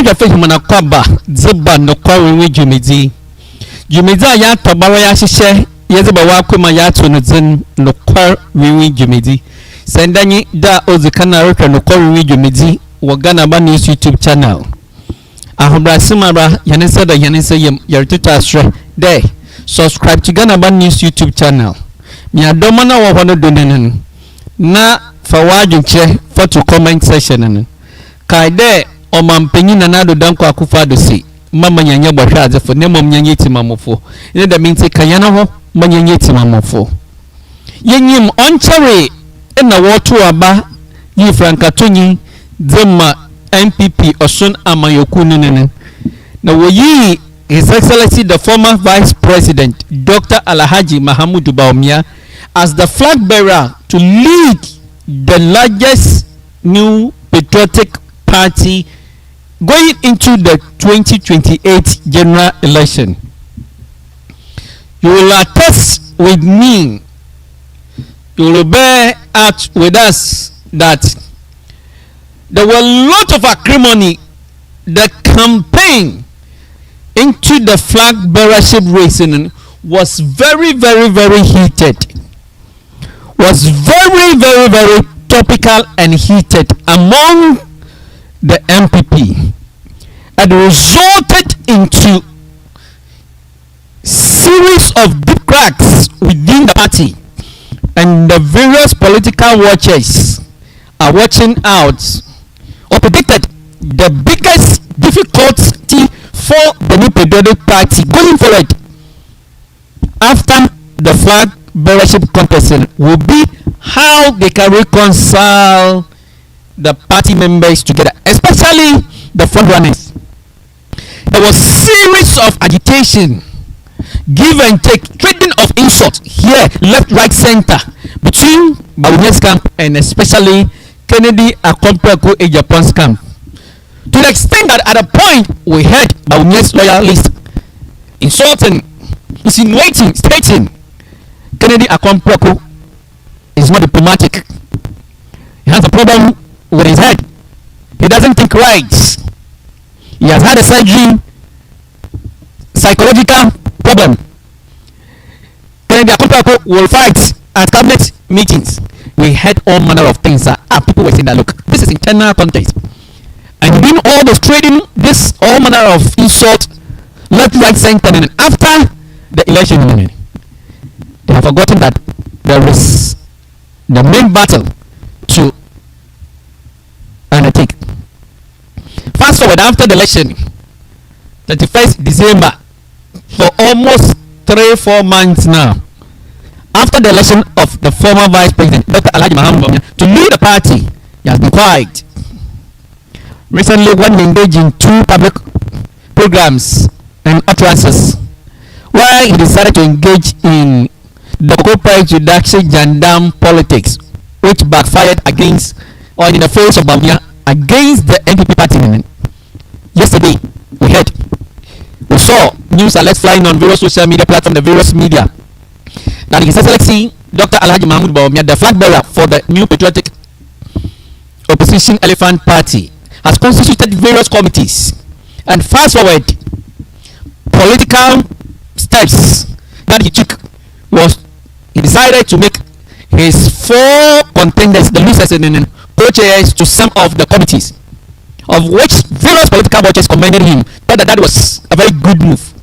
ya fe humana kwaba zeba no kwawe jumedi ya tobawa ya hihye yezeba wa kwema ya to no zin no kwawe jumedi sendanyi da ozikana reka no kwawe jumedi wa Ghana ba news YouTube channel ahobra simara yanisa da yanisa yem yartuta asre de subscribe to Ghana ba news YouTube channel mi adoma na wo hono donenen na fa wadwunche photo comment section nen kai de o mampanyin na nado danko akufa do si mama nyanya bɔhwɛ adzefo ne mom nyanya timamofo ne da minti kanyana ho manyanya timamofo yenyim onkyere na woto aba yi frankatonyi dzema MPP Osun Amayoku nenen na woyi His Excellency the former Vice President Dr. Alhaji Mahamudu Bawumia as the flag bearer to lead the largest new patriotic party going into the 2028 general election. You will attest with me, you will bear out with us that there were a lot of acrimony. The campaign into the flag bearership race was very, very, very heated. Was very, very, very topical and heated among the MPP, and resulted into series of deep cracks within the party, and the various political watchers are watching out or predicted the biggest difficulty for the new patriotic party going forward after the flag bearership contest will be how they can reconcile the party members together, especially the front runners. There was series of agitation, give and take, trading of insult here, left, right, center between Bawumia'S camp and especially Kennedy Agyapong's camp. To the extent that at a point we heard Bawumia'S loyalists insulting, insinuating, stating Kennedy Agyapong is not diplomatic. He has a problem with his head. He doesn't think right. He has had a surgery, psychological problem. Kennedy Agyapong will fight at cabinet meetings. We heard all manner of things. People were saying that, look, this is internal context. And in all those trading, this all manner of insult, left, right, center, and after the election, they have forgotten that there is the main battle to undertake. Fast forward after the election, 31st December, for almost 3-4 months now, after the election of the former Vice President Dr. Alhaji Mahamudu to lead the party, he has been quiet. Recently, when engaged in 2 public programs and utterances, where he decided to engage in the corporate reduction jandam politics, which backfired against or in the face of Bawumia against the NPP party. Yesterday, we saw news alerts flying on various social media platforms, the various media, that His Excellency Dr. Alhaji Mahamudu Bawumia, the flag bearer for the new patriotic opposition elephant party, has constituted various committees. And fast forward, political steps that he took was he decided to make his 4 contenders, the losers and co-chairs to some of the committees, of which various political watchers commended him, that was a very good move.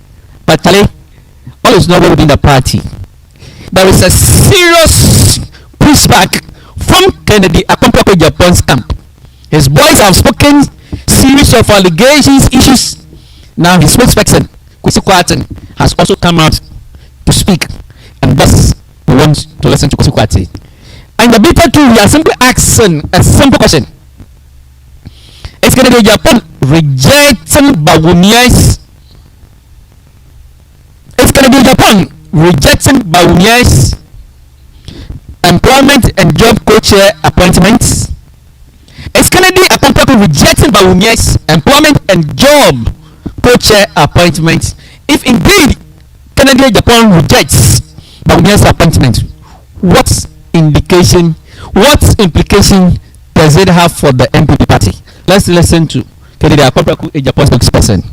But Tale, all is not well within the party. There is a serious pushback from Kennedy Agyapong's camp. His boys have spoken, series of allegations, issues. Now his spokesperson, Kwesi Kwarteng, has also come out to speak, and thus we want to listen to Kwesi Kwarteng. And the beta too, we are simply asking a simple question: is Kennedy Agyapong rejecting Bawumia'S? Is Kennedy Agyapong rejecting Bawumia'S employment and job co-chair appointments? Is Kennedy Agyapong rejecting Bawumia'S employment and job co-chair appointments? If indeed Kennedy Agyapong rejects Bawumia'S appointment, what implication does it have for the MPP party? Let's listen to Kennedy Akwapraku Agyapong spokesperson.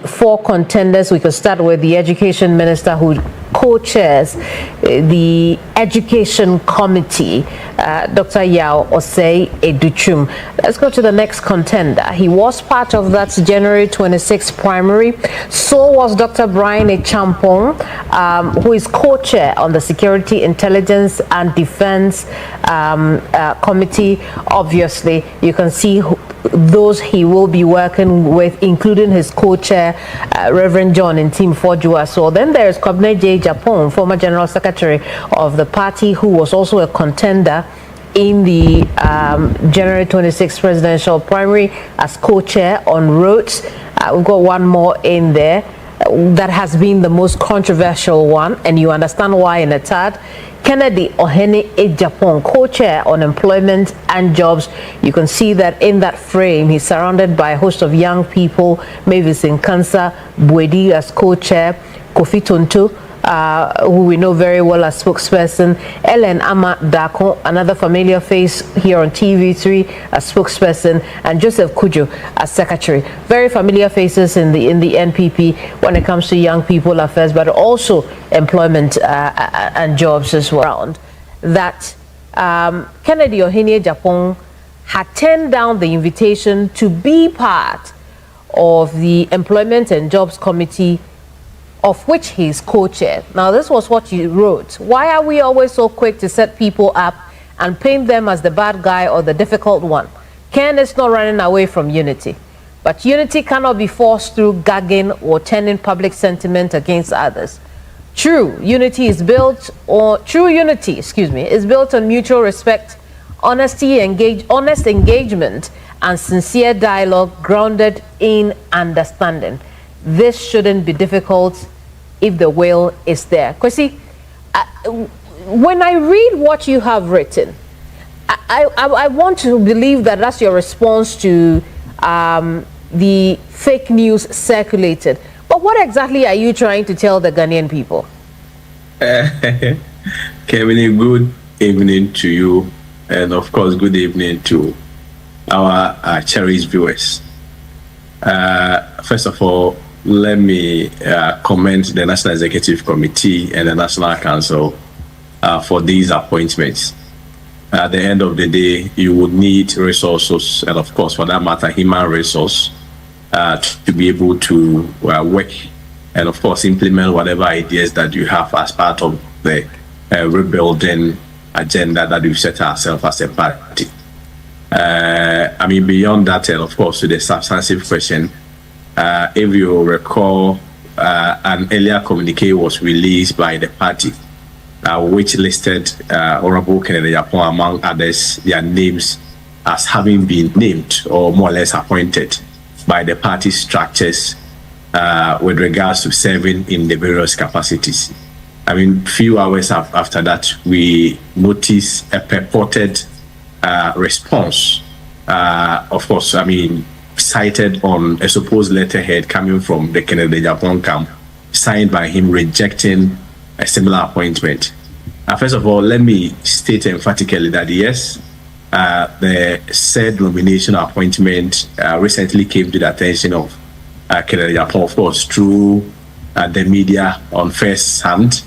Four contenders. We could start with the education minister who co-chairs the education committee, Dr. Yao Osei Educhum. Let's go to the next contender. He was part of that January 26th primary. So was Dr. Brian Agyapong, who is co-chair on the Security, Intelligence and Defense committee. Obviously, you can see those he will be working with, including his co-chair, Reverend John and Team Fojua. So then there's Kwabena J. Agyapong, former general secretary of the party, who was also a contender in the January 26th presidential primary as co-chair on roads. We've got one more in there that has been the most controversial one, and you understand why in a tad. Kennedy Agyapong, co-chair on employment and jobs. You can see that in that frame, he's surrounded by a host of young people. Mavis Nkansa Bwedi as co-chair, Kofi Tonto, who we know very well as spokesperson, Ellen Ama Dako, another familiar face here on TV3 as spokesperson, and Joseph Kujo as secretary. Very familiar faces in the NPP when it comes to young people affairs, but also employment and jobs as well. That Kennedy Agyapong had turned down the invitation to be part of the Employment and Jobs Committee, of which he is co-chair. Now, this was what you wrote. Why are we always so quick to set people up and paint them as the bad guy or the difficult one? Ken is not running away from unity, but unity cannot be forced through gagging or turning public sentiment against others. True unity is built on mutual respect, honest engagement, and sincere dialogue grounded in understanding. This shouldn't be difficult if the will is there. Kwesi, when I read what you have written, I want to believe that that's your response to the fake news circulated. But what exactly are you trying to tell the Ghanaian people? Kevin, good evening to you, and of course, good evening to our cherished viewers. First of all, let me commend the National Executive Committee and the National Council for these appointments. At the end of the day, you would need resources, and of course, for that matter, human resource, to be able to work and, of course, implement whatever ideas that you have as part of the rebuilding agenda that we've set ourselves as a party. I mean, beyond that, and of course, to the substantive question, if you recall, an earlier communique was released by the party, which listed Honorable Kennedy Agyapong, among others, their names as having been named or more or less appointed by the party structures with regards to serving in the various capacities. I mean, few hours after that, we noticed a purported response, of course, I mean, cited on a supposed letterhead coming from the Kennedy Agyapong camp, signed by him rejecting a similar appointment. First of all, let me state emphatically that yes, the said nomination appointment recently came to the attention of Kennedy Agyapong, of course, through the media on first hand,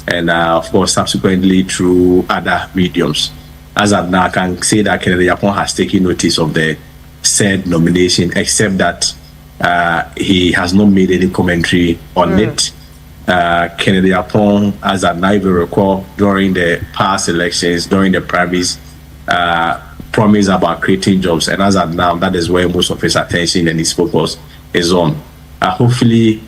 and of course subsequently through other mediums. As of now, I can say that Kennedy Agyapong has taken notice of the said nomination, except that he has not made any commentary on it. Kennedy Agyapong, as I now recall, during the past elections, during the primaries, promised about creating jobs, and as of now, that is where most of his attention and his focus is on. Hopefully,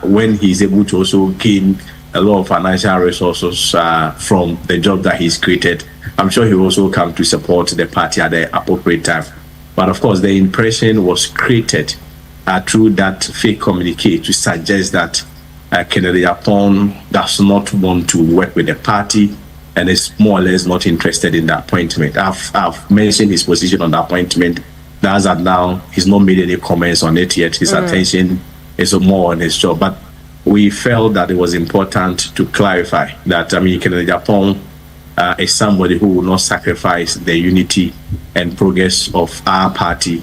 when he's able to also gain a lot of financial resources from the job that he's created, I'm sure he will also come to support the party at the appropriate time. But of course, the impression was created through that fake communique to suggest that Kennedy Agyapong does not want to work with the party and is more or less not interested in the appointment. I've mentioned his position on the appointment. As of now, he's not made any comments on it yet. His attention is more on his job. But we felt that it was important to clarify that, Kennedy Agyapong is somebody who will not sacrifice the unity and progress of our party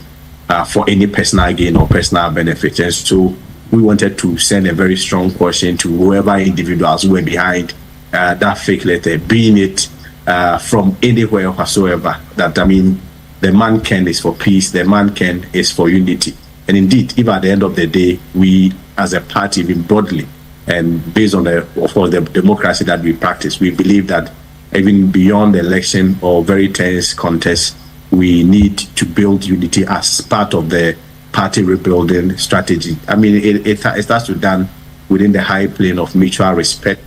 for any personal gain or personal benefit. And so we wanted to send a very strong caution to whoever individuals who were behind that fake letter, being it from anywhere whatsoever, that the man Ken is for peace, the man Ken is for unity. And indeed, if at the end of the day, we as a party, even broadly, and based on of course, the democracy that we practice, we believe that even beyond the election or very tense contest, we need to build unity as part of the party rebuilding strategy. It has to be done within the high plane of mutual respect,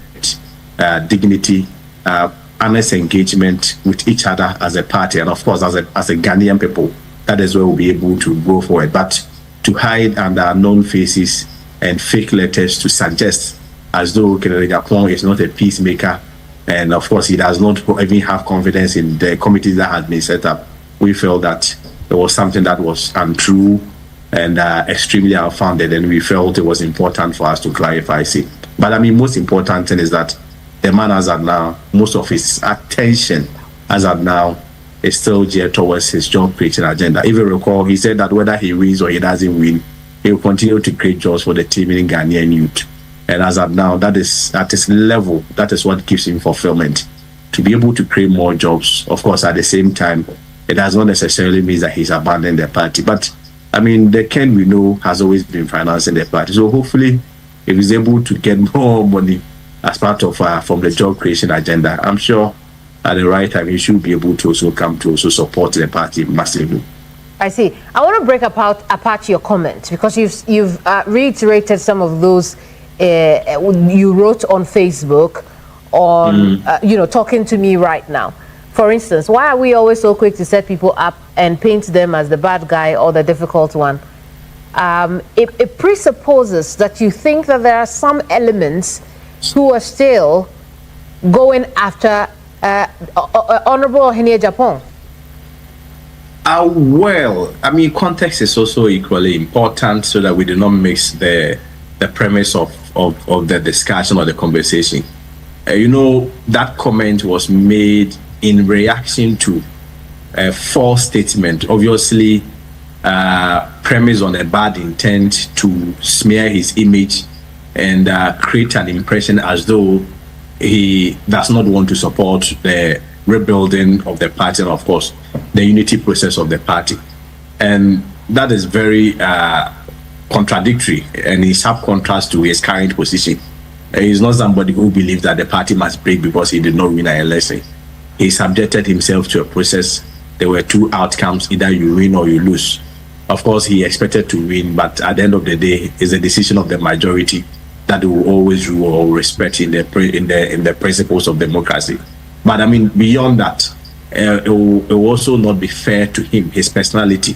dignity, honest engagement with each other as a party, and of course as a Ghanaian people. That is where we'll be able to go forward. But to hide under unknown faces and fake letters to suggest as though Kennedy Agyapong is not a peacemaker, and of course he does not even have confidence in the committees that has been set up, we felt that it was something that was untrue and extremely unfounded, and we felt it was important for us to clarify it. But most important thing is that the man as of now, most of his attention as of now is still geared towards his job creating agenda. If you recall, he said that whether he wins or he doesn't win, he will continue to create jobs for the teeming Ghanaian youth. And as of now, that is at his level, that is what gives him fulfillment. To be able to create more jobs, of course, at the same time, it does not necessarily mean that he's abandoned the party. But the Ken we know has always been financing the party. So hopefully, if he's able to get more money as part of from the job creation agenda, I'm sure at the right time he should be able to also come to also support the party massively. I see. I want to break apart your comment, because you've reiterated some of those you wrote on Facebook on talking to me right now. For instance, why are we always so quick to set people up and paint them as the bad guy or the difficult one? It presupposes that you think that there are some elements who are still going after Honorable Ohene Agyapong. Well, context is also equally important so that we do not mix the premise of the discussion or the conversation. That comment was made in reaction to a false statement, obviously premised on a bad intent to smear his image and create an impression as though he does not want to support the rebuilding of the party and, of course, the unity process of the party. And that is very contradictory and in sharp contrast to his current position. He is not somebody who believes that the party must break because he did not win an election. He subjected himself to a process. There were two outcomes: either you win or you lose. Of course, he expected to win, but at the end of the day, it's a decision of the majority that will always rule or respect in the principles of democracy. But beyond that, it will also not be fair to him, his personality,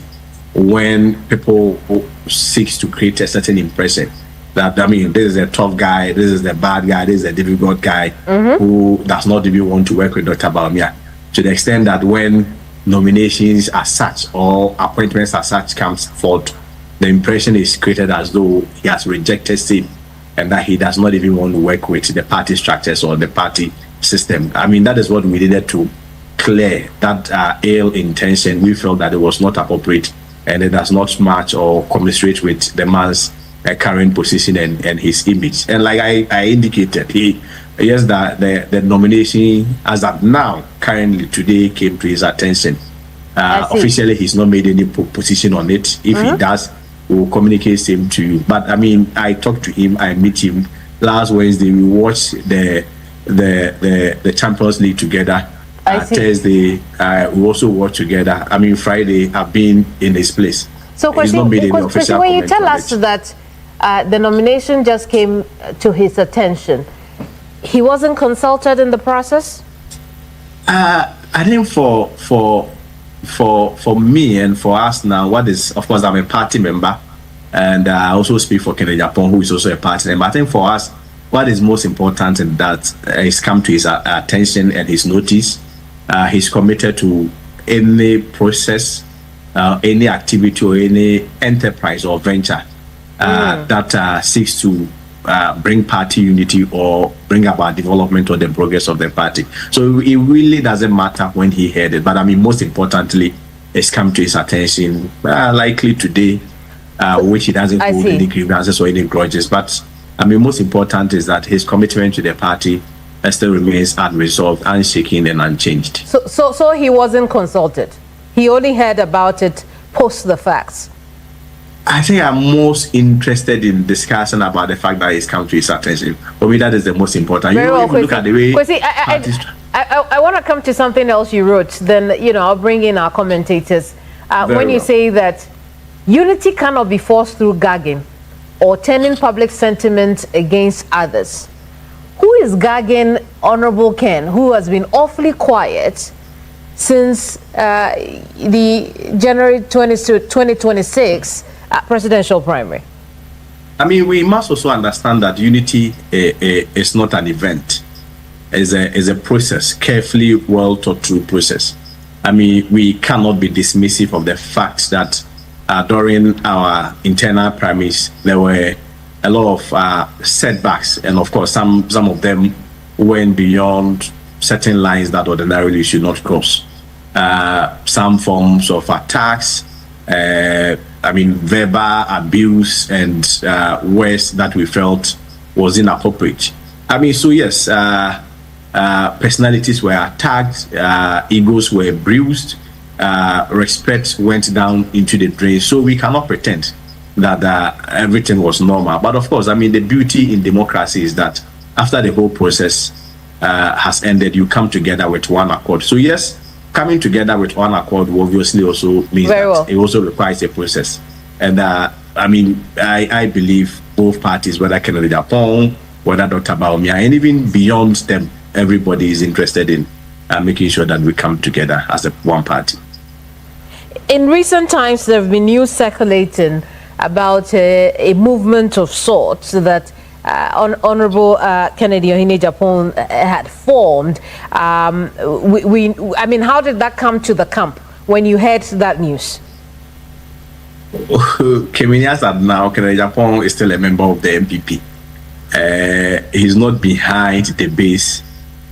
when people seek to create a certain impression that this is a tough guy, this is the bad guy, this is a difficult guy who does not even want to work with Dr. Bawumia. To the extent that when nominations as such or appointments as such comes forth, the impression is created as though he has rejected sin and that he does not even want to work with the party structures or the party system. That is what we needed to clear, that ill intention. We felt that it was not appropriate and it does not match or commiserate with the man's current position and his image. And like I indicated, the nomination as of now, currently today, came to his attention. Officially, he's not made any position on it. If he does, we will communicate same to you. But I mean, I talked to him, I meet him last Wednesday. We watched the Champions League together. Thursday, we also watched together. I mean, Friday, I've been in his place. So, when you tell us that the nomination just came to his attention, he wasn't consulted in the process? I think for me and for us now, what is, of course, I'm a party member, and I also speak for Agyapong, who is also a party member. I think for us, what is most important in that is come to his attention and his notice. He's committed to any process, any activity or any enterprise or venture that seeks to bring party unity or bring about development or the progress of the party. So it really doesn't matter when he heard it, but I mean, most importantly, it's come to his attention, likely today, which he doesn't hold any grievances or any grudges. But I mean, most important is that his commitment to the party still remains unresolved, unshaken, and unchanged. So he wasn't consulted. He only heard about it post the facts. I think I'm most interested in discussing about the fact that it's come to his attention. For me, that is the most important. Very well, look at the way. I want to come to something else you wrote. Then I'll bring in our commentators. When you say that unity cannot be forced through gagging or turning public sentiment against others. Who is gagging Honorable Ken, who has been awfully quiet since the January 2026 presidential primary? I mean, we must also understand that unity is not an event. It's a process, carefully, well thought through process. I mean, we cannot be dismissive of the fact that during our internal primaries, there were a lot of setbacks, and of course, some of them went beyond certain lines that ordinarily should not cross. Some forms of attacks, I mean, verbal abuse and words that we felt was inappropriate. I mean, so yes, personalities were attacked, egos were bruised, respect went down into the drain. So we cannot pretend that everything was normal. But of course, I mean, the beauty in democracy is that after the whole process has ended, you come together with one accord. So yes, coming together with one accord obviously also means it also requires a process. And I mean, I believe both parties, whether Agyapong, whether Dr. Bawumia, and even beyond them, everybody is interested in making sure that we come together as one party. In recent times, there have been news circulating about a movement of sorts that Honorable Kennedy Agyapong had formed. I mean, how did that come to the camp when you heard that news? As of now, Kennedy Agyapong is still a member of the MPP. He's not behind the base.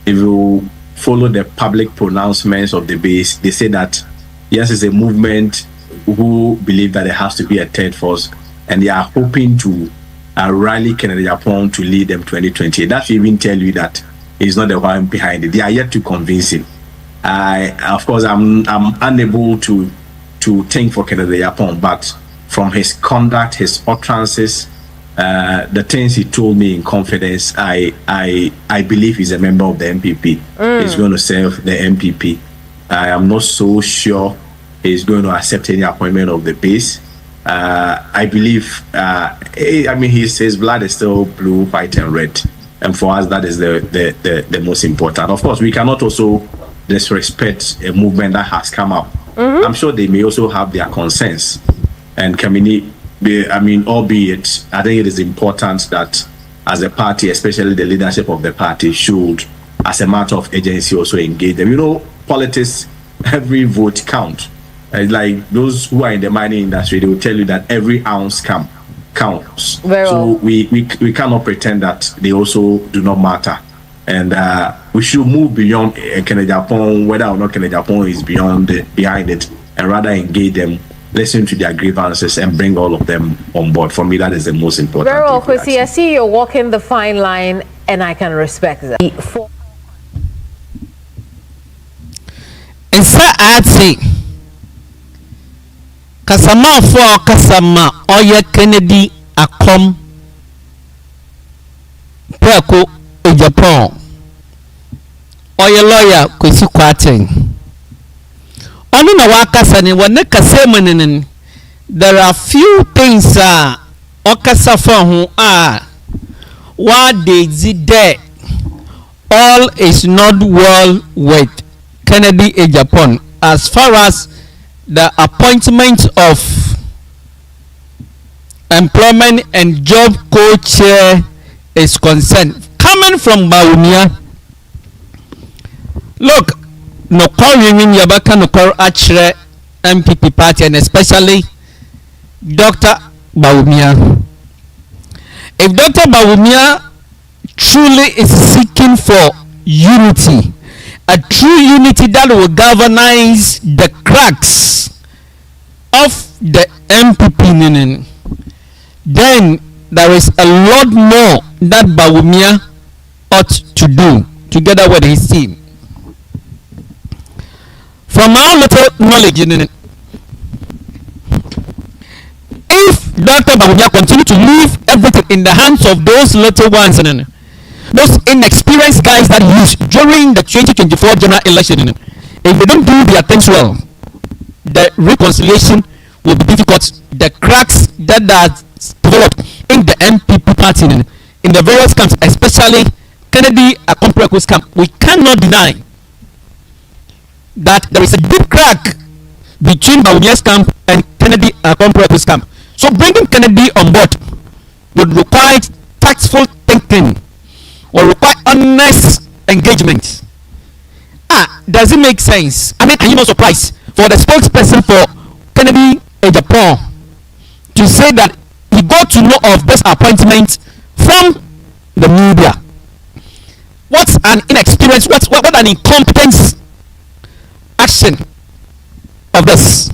If you follow the public pronouncements of the base, they say that yes, it's a movement who believe that there has to be a third force, and they are hoping to rally Kennedy Agyapong to lead them 2020. That should even tell you that he's not the one behind it. They are yet to convince him. Of course, I'm unable to think for Kennedy Agyapong, but from his conduct, his utterances, the things he told me in confidence, I believe he's a member of the MPP. He's going to serve the MPP. I am not so sure he's going to accept any appointment of the base. I believe, I mean, his blood is still blue, white, and red. And for us, that is the most important. Of course, we cannot also disrespect a movement that has come up. I'm sure they may also have their concerns. And I mean, albeit, I think it is important that as a party, especially the leadership of the party, should, as a matter of agency, also engage them. You know, politics, every vote counts. Like those who are in the mining industry, they will tell you that every ounce counts. So we cannot pretend that they also do not matter. And we should move beyond Kennedy Agyapong, whether or not Kennedy Agyapong is behind it, and rather engage them listen to their grievances and bring all of them on board. For me, that is the most important. Very well, Kwesi, I see you're walking the fine line, and I can respect that. And so I'd say, Kasama for Kasama, Oya Kennedy, Akom, Preko, Agyapong, Oya lawyer, Kwesi Kwarteng. Onu na wakasa ni wane kasemanenen. There are few things okasa for what they did there. All is not well with Kennedy Agyapong as far as the appointment of employment and job co-chair is concerned. Coming from Bawumia, look, no call women yabaka no call achre MPP party and especially Dr. Bawumia. If Dr. Bawumia truly is seeking for unity, a true unity that will galvanize the cracks of the MPP, then there is a lot more that Bawumia ought to do together with his team. From our little knowledge, if Dr. Bawumia continue to leave everything in the hands of those little ones, those inexperienced guys that he used during the 2024 general election, if they don't do their things well, the reconciliation will be difficult. The cracks that are developed in the MPP party, in the various camps, especially Kennedy Akompreko's camp, we cannot deny that there is a deep crack between Bawumia'S camp and Kennedy Akompreko's camp. So bringing Kennedy on board would require tactful thinking or require honest engagement. Does it make sense? I mean, are you not surprised for the spokesperson for Kennedy Agyapong to say that he got to know of this appointment from the media? What's an inexperience, what an incompetence action of this.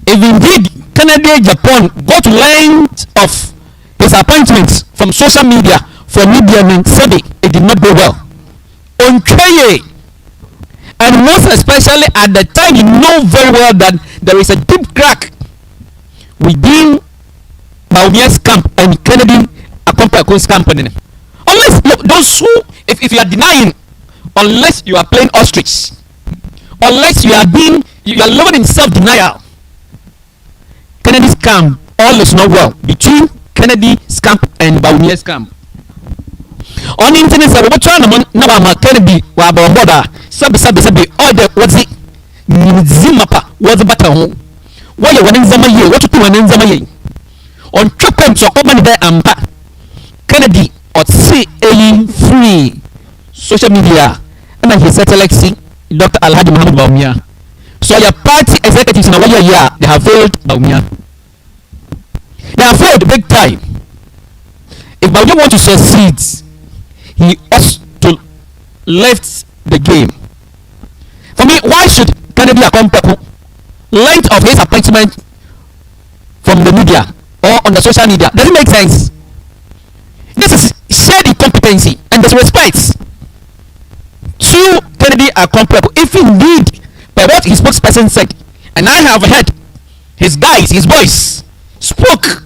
If indeed Kennedy Agyapong got to learn of his appointments from social media, from media and survey, it did not go well. And most especially at the time, you know very well that there is a deep crack within Bawumia'S camp and Kennedy Akompreko's camp. Unless those who, if you are denying, unless you are playing ostrich, unless you are living in self-denial, Kennedy's camp, all is not well between Kennedy's camp and Bawumia'S camp. On the internet, we're trying to know Kennedy wa border. Sabi all the what's it? Zimapa what's the better home? Why you running Zamaye? What you do running Zamaye? On Chopin, so open there and Kennedy or see a free social media, and then he said, Alexi, Dr. Alhaji Muhammad Bawumia. So your party executives in a year, they have failed Bawumia. They have failed big time. If Bawumia want to succeed, he has to lift the game. For me, why should Kennedy Akompreku learn of his appointment from the media or on the social media? Does it make sense? This is shared incompetency and disrespect to Kennedy Akompreku. If indeed, by what his spokesperson said, and I have heard his guys, his voice, spoke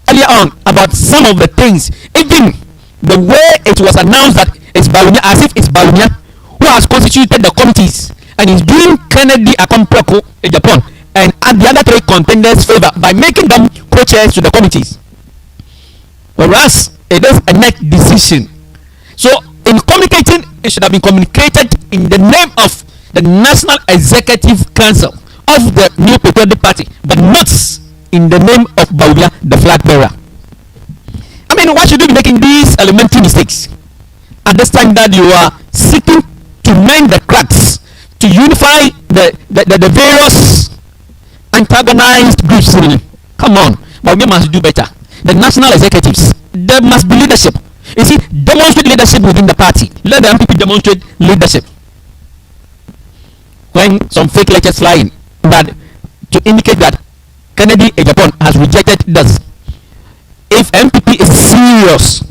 earlier on about some of the things, even the way it was announced that it's Bawumia, as if it's Bawumia who has constituted the committees and is doing Kennedy Akompreku Agyapong and at the other three contenders' favor by making them co-chairs to the committees. Whereas it is a net decision. So in communicating, it should have been communicated in the name of the National Executive Council of the New Patriotic Party, but not in the name of Bawumia, the flag bearer. I mean, why should you be making these elementary mistakes at this time that you are seeking to mend the cracks, to unify the various antagonized groups? Come on, Bawumia must do better. The national executives, there must be leadership. You see, demonstrate leadership within the party. Let the MPP demonstrate leadership. When some fake lectures flying that to indicate that Kennedy Agyapong has rejected this. If MPP is serious,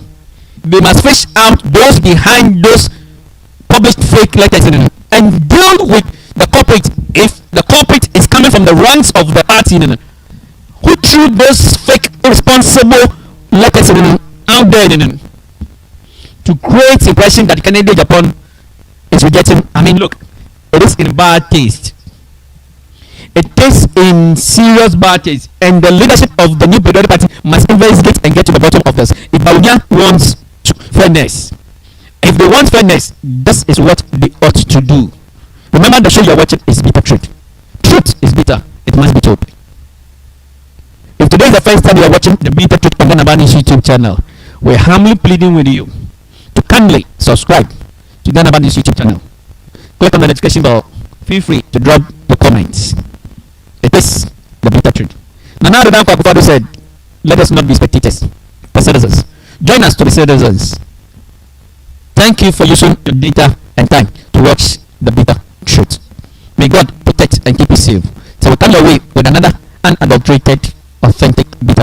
they must fish out those behind those published fake letters and deal with the culprit. If the culprit is coming from the ranks of the party who threw those fake irresponsible letters out there to create the impression that Kennedy Agyapong is rejecting. I mean, look, it is in bad taste. It is in serious bad taste, and the leadership of the new Patriotic Party must investigate and get to the bottom of this. If Bawumia wants fairness, if they want fairness, this is what they ought to do. Remember, the show you're watching is bitter truth. Truth is bitter. It must be told. If today is the first time you are watching the Bitter Truth on Danabani's YouTube channel, we're humbly pleading with you to kindly subscribe to Danabani's YouTube channel. Click on the notification bell. Feel free to drop the comments. It is the Bitter Truth. Now the Dankwa said, let us not be spectators, but citizens. Join us to be citizens. Thank you for using your data and time to watch the Bitter Truth. May God protect and keep you safe. So we come your way with another unadulterated, authentic, bitter